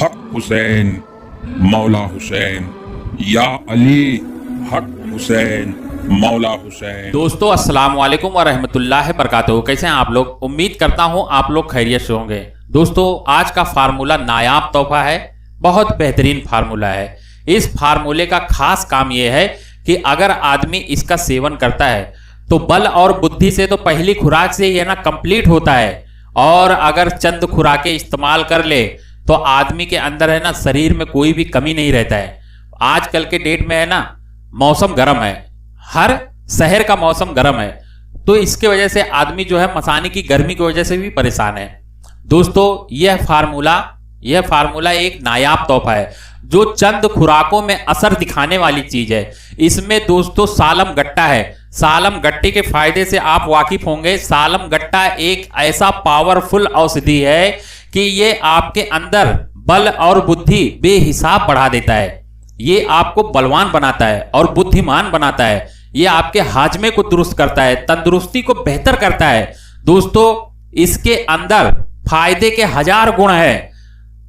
हक हुसैन मौला हुसैन, या अली हक हुसैन मौला हुसैन। दोस्तों अस्सलाम वालेकुम व रहमतुल्लाहि बरकातहू। कैसे हैं आप लोग? उम्मीद करता हूं आप लोग खैरियत से होंगे। दोस्तों आज का फार्मूला नायाब तोहफा है, बहुत बेहतरीन फार्मूला है। इस फार्मूले का खास काम यह है कि अगर आदमी इसका सेवन करता है तो बल और बुद्धि से तो पहली खुराक से ही ना कंप्लीट होता है, और अगर चंद खुराकें इस्तेमाल कर ले तो आदमी के अंदर है ना शरीर में कोई भी कमी नहीं रहता है। आजकल के डेट में है ना मौसम गर्म है, हर शहर का मौसम गर्म है, तो इसके वजह से आदमी जो है मसाने की गर्मी की वजह से भी परेशान है। दोस्तों यह फार्मूला एक नायाब तोहफा है जो चंद खुराकों में असर दिखाने वाली चीज है। इसमें दोस्तों सालम गट्टा है। सालम गट्टे के फायदे से आप वाकिफ होंगे। सालम गट्टा एक ऐसा पावरफुल औषधि है कि ये आपके अंदर बल और बुद्धि बेहिसाब बढ़ा देता है। ये आपको बलवान बनाता है और बुद्धिमान बनाता है। ये आपके हाजमे को दुरुस्त करता है, तंदुरुस्ती को बेहतर करता है। दोस्तों इसके अंदर फायदे के 1000 गुण है।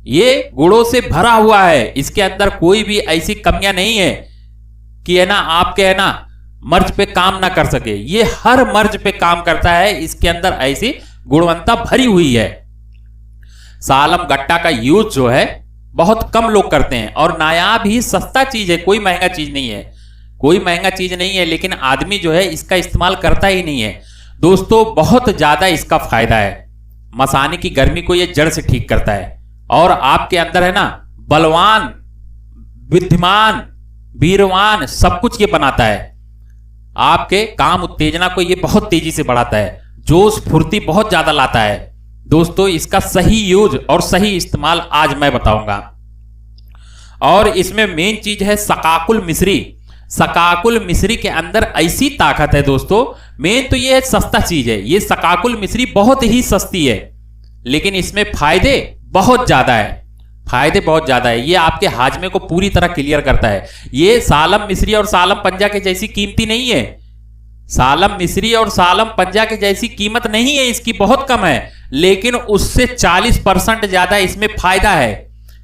ये गुणों से भरा हुआ है। इसके अंदर कोई भी ऐसी कमियां नहीं है कि है ना आपके है ना मर्ज पे काम ना कर सके। ये हर मर्ज पे काम करता है। इसके अंदर ऐसी गुणवत्ता भरी हुई है। सालम गट्टा का यूज जो है बहुत कम लोग करते हैं और नायाब ही सस्ता चीज है, कोई महंगा चीज नहीं है, कोई महंगा चीज नहीं है, लेकिन आदमी जो है इसका इस्तेमाल करता ही नहीं है। दोस्तों बहुत ज्यादा इसका फायदा है। मसाने की गर्मी को ये जड़ से ठीक करता है और आपके अंदर है ना बलवान, बुद्धिमान, वीरवान सब कुछ ये बनाता है। आपके काम उत्तेजना को ये बहुत तेजी से बढ़ाता है, जोश फुर्ती बहुत ज्यादा लाता है। दोस्तों इसका सही यूज और सही इस्तेमाल आज मैं बताऊंगा। और इसमें मेन चीज है सकाकुल मिश्री। सकाकुल मिश्री के अंदर ऐसी ताकत है दोस्तों, मेन तो ये सस्ता चीज है। ये सकाकुल मिश्री बहुत ही सस्ती है, लेकिन इसमें फायदे बहुत ज्यादा है। फायदे बहुत ज्यादा है। ये आपके हाजमे को पूरी तरह क्लियर करता है। ये सालम मिश्री और सालम पंजा के जैसी कीमती नहीं है। सालम मिश्री और सालम पंजा के जैसी कीमत नहीं है, इसकी बहुत कम है, लेकिन उससे 40% ज्यादा इसमें फायदा है।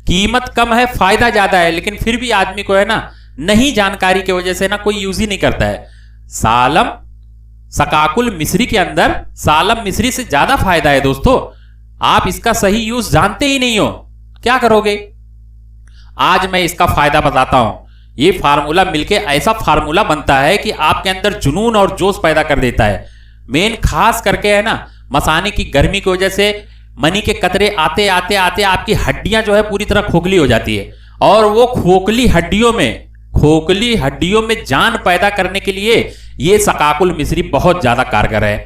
कीमत कम है, फायदा ज्यादा है, लेकिन फिर भी आदमी को है ना नहीं जानकारी की वजह से ना कोई यूज ही नहीं करता है। सालम सकाकुल मिश्री के अंदर सालम मिश्री से ज्यादा फायदा है। दोस्तों आप इसका सही यूज जानते ही नहीं हो, क्या करोगे? आज मैं इसका फायदा बताता हूं। ये फार्मूला मिलके ऐसा फार्मूला बनता है कि आपके अंदर जुनून और जोश पैदा कर देता है। मेन खास करके है ना मसाने की गर्मी की वजह से मनी के कतरे आते आते आते आपकी हड्डियां जो है पूरी तरह खोखली हो जाती है, और वो खोखली हड्डियों में जान पैदा करने के लिए ये सकाकुल मिश्री बहुत ज्यादा कारगर है।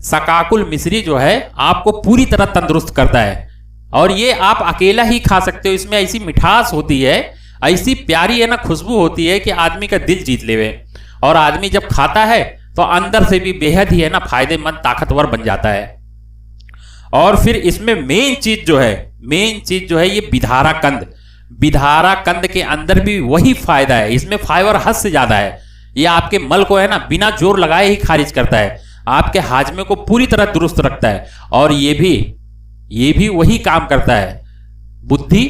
सकाकुल मिश्री जो है आपको पूरी तरह तंदुरुस्त करता है, और ये आप अकेला ही खा सकते हो। इसमें ऐसी मिठास होती है, ऐसी प्यारी है ना खुशबू होती है कि आदमी का दिल जीत लेवे। और आदमी जब खाता है तो अंदर से भी बेहद ही है ना फायदेमंद ताकतवर बन जाता है। और फिर इसमें मेन चीज जो है ये बिधारा कंद। बिधारा कंद के अंदर भी वही फायदा है। इसमें फाइबर हद से ज्यादा है। ये आपके मल को है ना बिना जोर लगाए ही खारिज करता है, आपके हाजमे को पूरी तरह दुरुस्त रखता है, और ये भी वही काम करता है, बुद्धि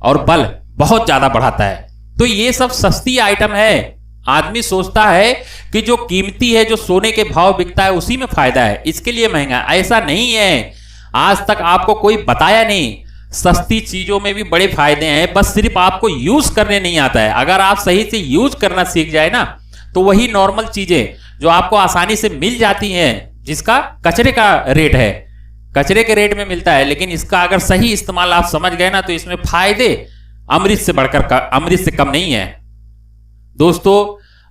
और बल बहुत ज्यादा बढ़ाता है। तो ये सब सस्ती आइटम है। आदमी सोचता है कि जो कीमती है, जो सोने के भाव बिकता है, उसी में फायदा है, इसके लिए महंगा। ऐसा नहीं है, आज तक आपको कोई बताया नहीं। सस्ती चीजों में भी बड़े फायदे हैं, बस सिर्फ आपको यूज करने नहीं आता है। अगर आप सही से यूज करना सीख जाए ना तो वही नॉर्मल चीजें जो आपको आसानी से मिल जाती हैं, जिसका कचरे का रेट है, कचरे के रेट में मिलता है, लेकिन इसका अगर सही इस्तेमाल आप समझ गए ना तो इसमें फायदे अमृत से बढ़कर अमृत से कम नहीं है। दोस्तों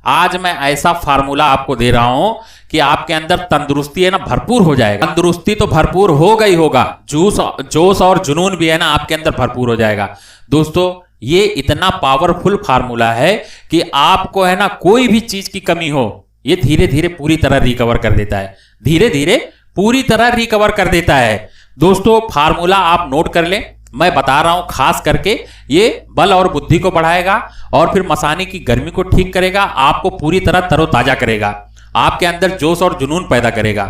आज मैं ऐसा फार्मूला आपको दे रहा हूं कि आपके अंदर तंदुरुस्ती है ना भरपूर हो जाएगा। तंदुरुस्ती तो भरपूर होगा ही होगा, जोश और जुनून भी है ना आपके अंदर भरपूर हो जाएगा। दोस्तों ये इतना पावरफुल फार्मूला है कि आपको है ना कोई भी चीज की कमी हो, ये धीरे धीरे पूरी तरह रिकवर कर देता है। धीरे धीरे पूरी तरह रिकवर कर देता है। दोस्तों फार्मूला आप नोट कर लें, मैं बता रहा हूं। खास करके ये बल और बुद्धि को बढ़ाएगा और फिर मसाने की गर्मी को ठीक करेगा, आपको पूरी तरह तरोताजा करेगा, आपके अंदर जोश और जुनून पैदा करेगा।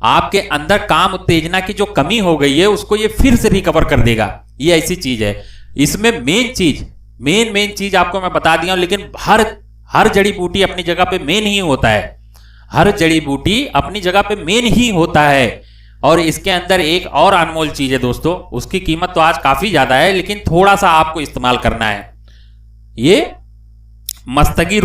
आपके अंदर काम उत्तेजना की जो कमी हो गई है उसको ये फिर से रिकवर कर देगा। ये ऐसी चीज है। इसमें मेन चीज आपको मैं बता दिया हूं, लेकिन हर जड़ी बूटी अपनी जगह पे मेन ही होता है। हर जड़ी बूटी अपनी जगह पे मेन ही होता है। और इसके अंदर एक और अनमोल चीज है दोस्तों, उसकी कीमत तो आज काफी ज्यादा है, लेकिन थोड़ा सा आपको इस्तेमाल करना है। ये मस्तगी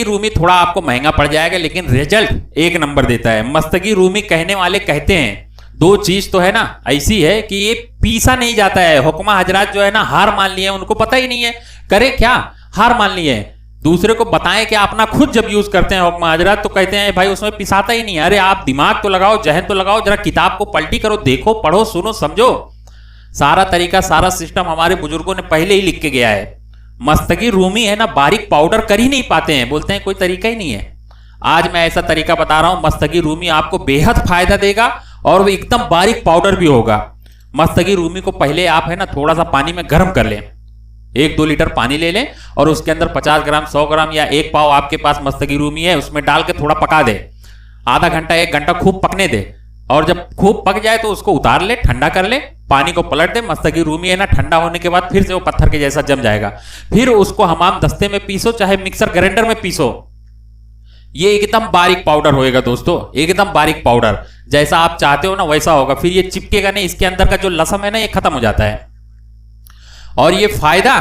रूमी थोड़ा आपको महंगा पड़ जाएगा, लेकिन रिजल्ट एक नंबर देता है। मस्तगी रूमी कहने वाले कहते हैं, दो चीज तो है ना ऐसी है कि ये पीसा नहीं जाता है। हुक्मा हजरात जो है ना हार मान लिए, उनको पता ही नहीं है करे क्या, हार मान लिए। दूसरे को बताएं कि अपना खुद जब यूज करते हैं हुक्मा हजरात तो कहते हैं भाई उसमें पिसाता ही नहीं है। अरे आप दिमाग तो लगाओ, जहन तो लगाओ, जरा किताब को पलटी करो, देखो, पढ़ो, सुनो, समझो। सारा तरीका, सारा सिस्टम हमारे बुजुर्गों ने पहले ही लिख के गया है। मस्तगी रूमी है ना बारीक पाउडर कर ही नहीं पाते हैं, बोलते हैं कोई तरीका ही नहीं है। आज मैं ऐसा तरीका बता रहा हूं। मस्तगी रूमी आपको बेहद फायदा देगा और वो एकदम बारीक पाउडर भी होगा। मस्तगी रूमी को पहले आप है ना थोड़ा सा पानी में गर्म कर लें, 1-2 लीटर पानी ले लें और उसके अंदर 50 ग्राम, 100 ग्राम या 1 पाव आपके पास मस्तगी रूमी है, उसमें डाल के थोड़ा पका दे। आधा घंटा 1 घंटा खूब पकने दे और जब खूब पक जाए तो उसको उतार ले, ठंडा कर ले, पानी को पलट दे। मस्तगी रूमी है ना ठंडा होने के बाद फिर से वो पत्थर के जैसा जम जाएगा। फिर उसको हमाम दस्ते में पीसो, चाहे मिक्सर ग्राइंडर में पीसो। ये एकदम बारीक पाउडर होएगा दोस्तों, एकदम बारीक पाउडर, जैसा आप चाहते हो ना वैसा होगा। फिर ये चिपकेगा नहीं, इसके अंदर का जो लसम है ना ये खत्म हो जाता है। और ये फायदा,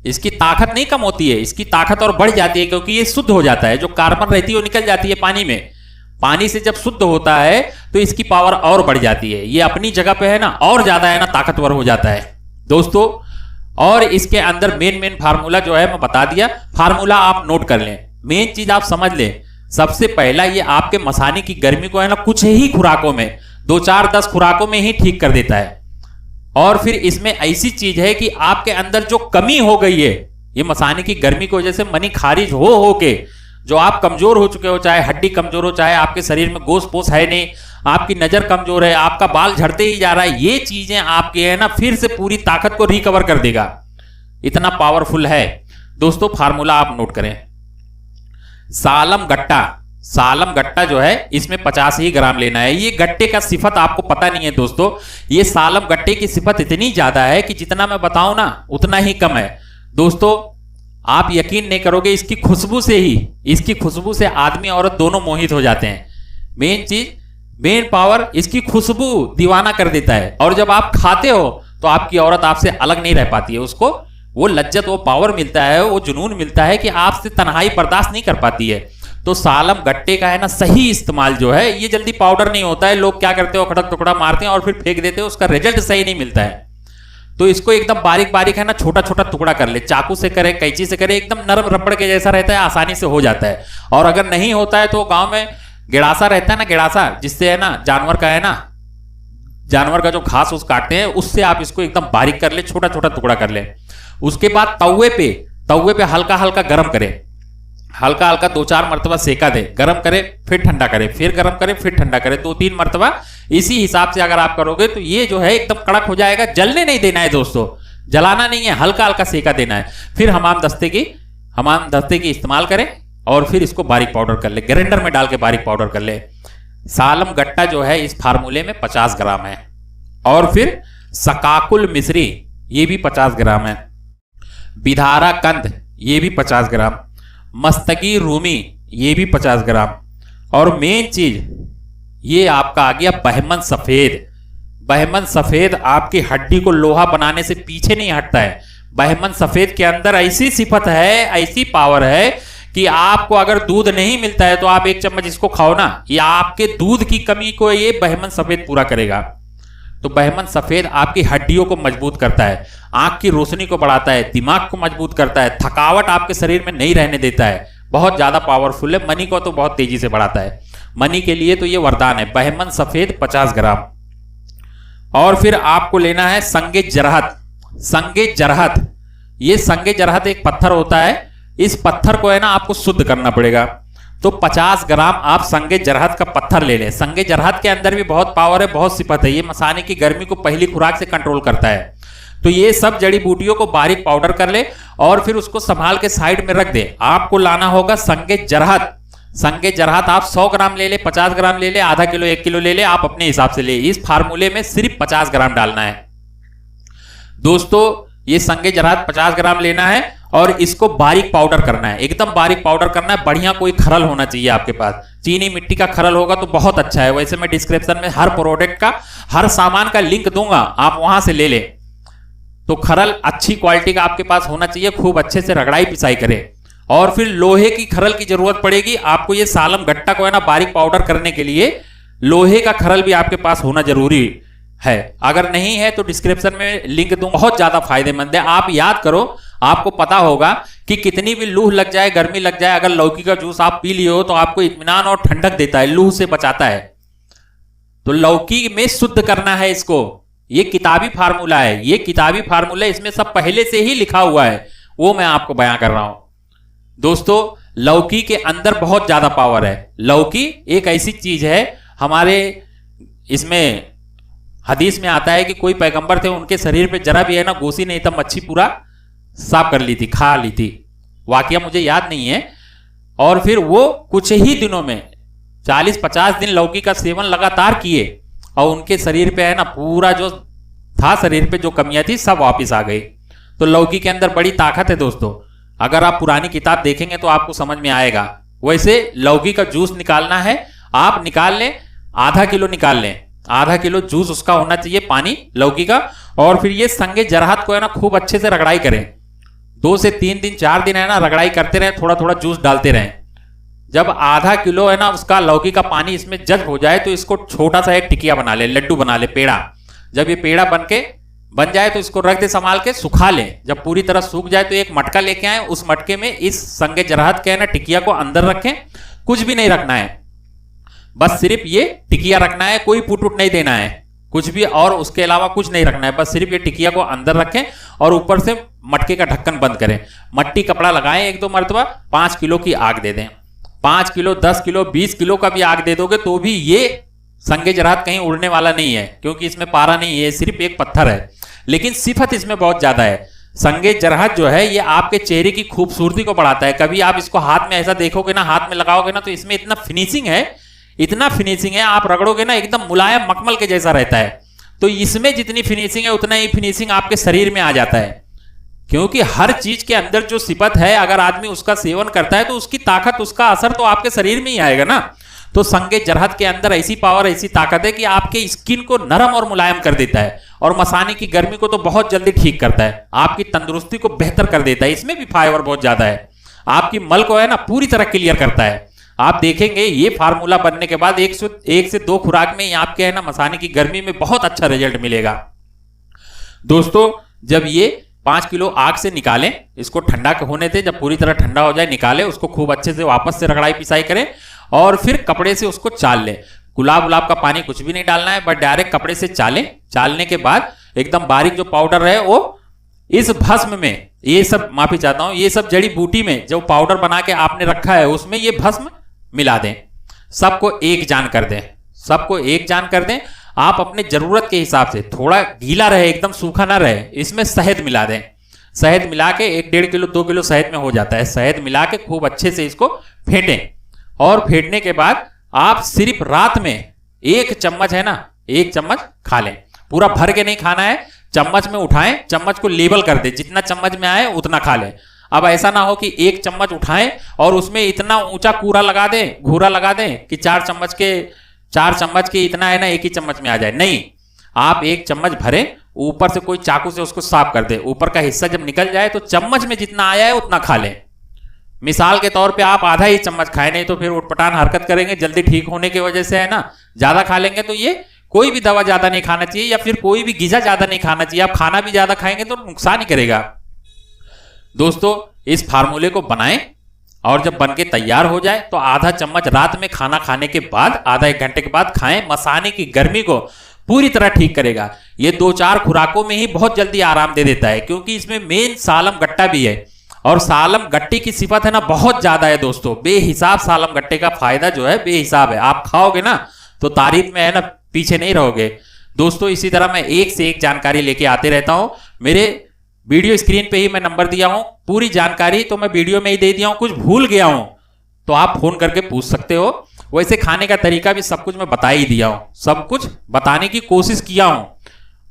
इसकी ताकत नहीं कम होती है, इसकी ताकत और बढ़ जाती है, क्योंकि ये शुद्ध हो जाता है। जो कार्बन रहती है वो निकल जाती है पानी में। पानी से जब शुद्ध होता है तो इसकी पावर और बढ़ जाती है। ये अपनी जगह पे है ना और ज्यादा है ना ताकतवर हो जाता है दोस्तों। और इसके अंदर मेन फार्मूला जो है मैं बता दिया, फार्मूला आप नोट कर लें, मेन चीज आप समझ लें। सबसे पहला ये आपके मसाने की गर्मी को है ना कुछ ही खुराकों में, 2, 4, 10 खुराकों में ही ठीक कर देता है। और फिर इसमें ऐसी चीज है कि आपके अंदर जो कमी हो गई है, ये मसाने की गर्मी की वजह से मनी खारिज हो के जो आप कमजोर हो चुके हो, चाहे हड्डी कमजोर हो, चाहे आपके शरीर में गोश्त पोष है नहीं, आपकी नजर कमजोर है, आपका बाल झड़ते ही जा रहा है, ये चीजें आपके है ना फिर से पूरी ताकत को रिकवर कर देगा। इतना पावरफुल है दोस्तों। फार्मूला आप नोट करें। सालम गट्टा जो है इसमें 50 ही ग्राम लेना है। ये गट्टे का सिफत आपको पता नहीं है दोस्तों। ये सालम गट्टे की सिफत इतनी ज्यादा है कि जितना मैं बताऊं ना उतना ही कम है दोस्तों। आप यकीन नहीं करोगे, इसकी खुशबू से आदमी औरत दोनों मोहित हो जाते हैं। मेन चीज, मेन पावर, इसकी खुशबू दीवाना कर देता है। और जब आप खाते हो तो आपकी औरत आपसे अलग नहीं रह पाती है। उसको वो लज्जत, वो पावर मिलता है, वो जुनून मिलता है कि आपसे तन्हाई बर्दाश्त नहीं कर पाती है। तो सालम गट्टे का है ना सही इस्तेमाल जो है, ये जल्दी पाउडर नहीं होता है। लोग क्या करते हो, खड़क टुकड़ा मारते हैं और फिर फेंक देते हैं, उसका रिजल्ट सही नहीं मिलता है। तो इसको एकदम बारीक है ना छोटा छोटा टुकड़ा कर ले, चाकू से करे, कैंची से करे, एकदम नरम रबड़ के जैसा रहता है, आसानी से हो जाता है। और अगर नहीं होता है तो गांव में गिड़ासा रहता है ना, गिड़ासा जिससे है ना जानवर का जो घास उस काटते हैं, उससे आप इसको एकदम बारीक कर ले, छोटा छोटा टुकड़ा कर ले। उसके बाद तवे पे हल्का हल्का गर्म करे, हल्का हल्का 2-4 मरतबा सेका दे, गरम करे फिर ठंडा करे, फिर गरम करे फिर ठंडा करे, 2-3 मरतबा। इसी हिसाब से अगर आप करोगे तो ये जो है एकदम कड़क हो जाएगा। जलने नहीं देना है दोस्तों, जलाना नहीं है, हल्का हल्का सेका देना है। फिर हमाम दस्ते की इस्तेमाल करें और फिर इसको बारीक पाउडर कर ले, ग्राइंडर में डाल के बारीक पाउडर कर ले। सालम गट्टा जो है इस फार्मूले में 50 ग्राम है। और फिर सकाकुल मिश्री, ये भी 50 ग्राम है। बिधारा कंद, ये भी 50 ग्राम। मस्तगी रूमी, ये भी 50 ग्राम। और मेन चीज ये आपका आ गया बहमन सफेद आपकी हड्डी को लोहा बनाने से पीछे नहीं हटता है। बहमन सफेद के अंदर ऐसी सिफत है, ऐसी पावर है कि आपको अगर दूध नहीं मिलता है तो आप 1 चम्मच इसको खाओ ना, ये आपके दूध की कमी को ये बहमन सफेद पूरा करेगा। तो बहमन सफेद आपकी हड्डियों को मजबूत करता है, आंख की रोशनी को बढ़ाता है, दिमाग को मजबूत करता है, थकावट आपके शरीर में नहीं रहने देता है। बहुत ज्यादा पावरफुल है। मनी को तो बहुत तेजी से बढ़ाता है। मनी के लिए तो ये वरदान है। बहमन सफेद 50 ग्राम। और फिर आपको लेना है संगे जरहत। ये संगे जरहत एक पत्थर होता है। इस पत्थर को है ना आपको शुद्ध करना पड़ेगा। तो 50 ग्राम आप संगे जरहत का पत्थर ले लें। संगे जरहत के अंदर भी बहुत पावर है, बहुत सिफत है। ये मसाने की गर्मी को पहली खुराक से कंट्रोल करता है। तो ये सब जड़ी बूटियों को बारीक पाउडर कर ले और फिर उसको संभाल के साइड में रख दे। आपको लाना होगा संगे जरहत। संगे जरहत आप 100 ग्राम ले ले, 50 ग्राम ले ले, आधा किलो 1 किलो ले ले, आप अपने हिसाब से ले। इस फार्मूले में सिर्फ 50 ग्राम डालना है दोस्तों। ये संगे जरहत 50 ग्राम लेना है और इसको बारीक पाउडर करना है, एकदम बारीक पाउडर करना है। बढ़िया कोई खरल होना चाहिए आपके पास, चीनी मिट्टी का खरल होगा तो बहुत अच्छा है। वैसे मैं डिस्क्रिप्शन में हर प्रोडक्ट का, हर सामान का लिंक दूंगा, आप वहां से ले लें। तो खरल अच्छी क्वालिटी का आपके पास होना चाहिए, खूब अच्छे से रगड़ाई पिसाई करें। और फिर लोहे की खरल की जरूरत पड़ेगी आपको। ये सालम गट्टा को है ना बारीक पाउडर करने के लिए लोहे का खरल भी आपके पास होना जरूरी है। अगर नहीं है तो डिस्क्रिप्शन में लिंक दूंगा, बहुत ज्यादा फायदेमंद है। आप याद करो, आपको पता होगा कि कितनी भी लूह लग जाए, गर्मी लग जाए, अगर लौकी का जूस आप पी लिए हो तो आपको इत्मीनान और ठंडक देता है, लूह से बचाता है। तो लौकी में शुद्ध करना है इसको। ये किताबी फार्मूला है, ये किताबी फार्मूला, इसमें सब पहले से ही लिखा हुआ है, वो मैं आपको बयां कर रहा हूं दोस्तों। लौकी के अंदर बहुत ज्यादा पावर है। लौकी एक ऐसी चीज है, हमारे इसमें हदीस में आता है कि कोई पैगंबर थे, उनके शरीर पे जरा भी है ना गोसी नहीं था, मच्छी पूरा साफ कर ली थी, खा ली थी। वाकया मुझे याद नहीं है। और फिर वो कुछ ही दिनों में 40-50 दिन लौकी का सेवन लगातार किए और उनके शरीर पे है ना पूरा जो था, शरीर पे जो कमियां थी सब वापस आ गई। तो लौकी के अंदर बड़ी ताकत है दोस्तों। अगर आप पुरानी किताब देखेंगे तो आपको समझ में आएगा। वैसे लौकी का जूस निकालना है, आप निकाल लें, आधा किलो निकाल लें, आधा किलो जूस उसका होना चाहिए, पानी लौकी का। और फिर ये संगे जरहत को है ना खूब अच्छे से रगड़ाई करें। 2 से 3 दिन 4 दिन है ना रगड़ाई करते रहें, थोड़ा थोड़ा जूस डालते रहें। जब आधा किलो है ना उसका लौकी का पानी इसमें जज्ब हो जाए तो इसको छोटा सा एक टिकिया बना ले, लड्डू बना ले, पेड़ा। जब ये पेड़ा बन जाए तो इसको रख दे, संभाल के सुखा लें। जब पूरी तरह सूख जाए तो एक मटका लेके आए, उस मटके में इस संगे जरहत के है ना टिकिया को अंदर रखें। कुछ भी नहीं रखना है, बस सिर्फ ये टिकिया रखना है, कोई पुट नहीं देना है कुछ भी, और उसके अलावा कुछ नहीं रखना है। बस सिर्फ ये टिकिया को अंदर रखें और ऊपर से मटके का ढक्कन बंद करें। मट्टी कपड़ा लगाएं 1-2 मरतबा। 5 किलो की आग दे दें। 5 किलो, 10 किलो, 20 किलो का भी आग दे दोगे तो भी ये संगे जरहत कहीं उड़ने वाला नहीं है, क्योंकि इसमें पारा नहीं है, सिर्फ एक पत्थर है। लेकिन सिफत इसमें बहुत ज्यादा है। संगे जरहत जो है ये आपके चेहरे की खूबसूरती को बढ़ाता है। कभी आप इसको हाथ में ऐसा देखोगे ना, हाथ में लगाओगे ना, तो इसमें इतना फिनिशिंग है, इतना फिनिशिंग है, आप रगड़ोगे ना एकदम मुलायम मखमल के जैसा रहता है। तो इसमें जितनी फिनिशिंग है उतना ही फिनिशिंग आपके शरीर में आ जाता है। क्योंकि हर चीज के अंदर जो सिफत है, अगर आदमी उसका सेवन करता है तो उसकी ताकत, उसका असर तो आपके शरीर में ही आएगा ना। तो संगे जरहत के अंदर ऐसी पावर, ऐसी ताकत है कि आपके स्किन को नरम और मुलायम कर देता है, और मसाने की गर्मी को तो बहुत जल्दी ठीक करता है, आपकी तंदुरुस्ती को बेहतर कर देता है। इसमें भी फाइबर बहुत ज्यादा है, आपकी मल को है ना पूरी तरह क्लियर करता है। आप देखेंगे ये फार्मूला बनने के बाद 1 से 2 खुराक में आपके है ना मसाने की गर्मी में बहुत अच्छा रिजल्ट मिलेगा दोस्तों। जब ये 5 किलो आग से निकालें, इसको ठंडा होने दें, जब पूरी तरह ठंडा हो जाए निकालें, उसको खूब अच्छे से वापस से रगड़ाई पिसाई करें और फिर कपड़े से उसको चाल लें। गुलाब का पानी कुछ भी नहीं डालना है, बस डायरेक्ट कपड़े से चालें। चालने के बाद एकदम बारीक जो पाउडर है वो इस भस्म में, ये सब माफी चाहता हूं, ये सब जड़ी बूटी में जो पाउडर बना के आपने रखा है उसमें ये भस्म मिला दें। सबको एक जान कर दें, सबको एक जान कर दें। आप अपने जरूरत के हिसाब से, थोड़ा गीला रहे, एकदम सूखा ना रहे, इसमें शहद मिला दें। शहद मिला के 1-1.5 किलो 2 किलो शहद में हो जाता है। शहद मिला के खूब अच्छे से इसको फेंटें, और फेंटने के बाद आप सिर्फ रात में 1 चम्मच है ना, 1 चम्मच खा लें। पूरा भर के नहीं खाना है, चम्मच में उठाएं, चम्मच को लेबल कर दें, जितना चम्मच में आए उतना खा लें। अब ऐसा ना हो कि 1 चम्मच उठाएं और उसमें इतना ऊंचा कूरा लगा दें, घूरा लगा दें कि 4 चम्मच के इतना है ना 1 ही चम्मच में आ जाए। नहीं, आप 1 चम्मच भरें, ऊपर से कोई चाकू से उसको साफ कर दे, ऊपर का हिस्सा जब निकल जाए तो चम्मच में जितना आया है उतना खा लें। मिसाल के तौर पे आप आधा ही चम्मच खाए, नहीं तो फिर उटपटांग हरकत करेंगे, जल्दी ठीक होने की वजह से है ना। ज्यादा खा लेंगे तो ये कोई भी दवा ज्यादा नहीं खाना चाहिए, या फिर कोई भी ग़िज़ा ज्यादा नहीं खाना चाहिए। आप खाना भी ज्यादा खाएंगे तो नुकसान ही करेगा दोस्तों। इस फार्मूले को बनाएं और जब बनके तैयार हो जाए तो आधा चम्मच रात में खाना खाने के बाद, आधा 1 घंटे के बाद खाएं। मसाने की गर्मी को पूरी तरह ठीक करेगा। ये 2-4 खुराकों में ही बहुत जल्दी आराम दे देता है, क्योंकि इसमें मेन सालम गट्टा भी है, और सालम गट्टे की सिफत है ना बहुत ज्यादा है दोस्तों। बेहिसाब सालम गट्टे का फायदा जो है बेहिसाब है। आप खाओगे ना तो तारीफ में है ना पीछे नहीं रहोगे दोस्तों। इसी तरह मैं एक से एक जानकारी लेके आते रहता हूं। मेरे वीडियो स्क्रीन पे ही मैं नंबर दिया हूं, पूरी जानकारी तो मैं वीडियो में ही दे दिया हूं। कुछ भूल गया हूं तो आप फोन करके पूछ सकते हो। वैसे खाने का तरीका भी सब कुछ मैं बता ही दिया हूं, सब कुछ बताने की कोशिश किया हूं।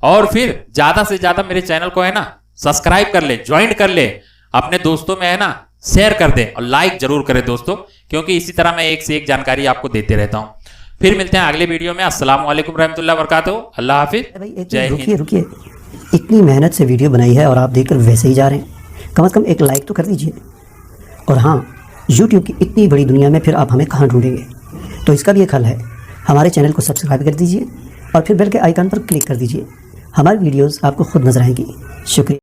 और फिर ज्यादा से ज्यादा मेरे चैनल को है ना सब्सक्राइब कर ले, ज्वाइन कर ले, अपने दोस्तों में है ना शेयर कर दे और लाइक जरूर करें दोस्तों, क्योंकि इसी तरह मैं एक से एक जानकारी आपको देते रहता हूं। फिर मिलते हैं अगले वीडियो में। अस्सलाम वालेकुम रहमतुल्लाह वबरकातुहू। अल्लाह हाफिज। भाई एक जय मिनट हिंद। रुकिए, इतनी मेहनत से वीडियो बनाई है और आप देखकर वैसे ही जा रहे हैं। कम से कम एक लाइक तो कर दीजिए। और हाँ, YouTube की इतनी बड़ी दुनिया में फिर आप हमें कहाँ ढूंढेंगे, तो इसका भी एक हल है। हमारे चैनल को सब्सक्राइब कर दीजिए और फिर बेल के आइकन पर क्लिक कर दीजिए। हमारी वीडियोस आपको खुद नजर आएंगी। शुक्रिया।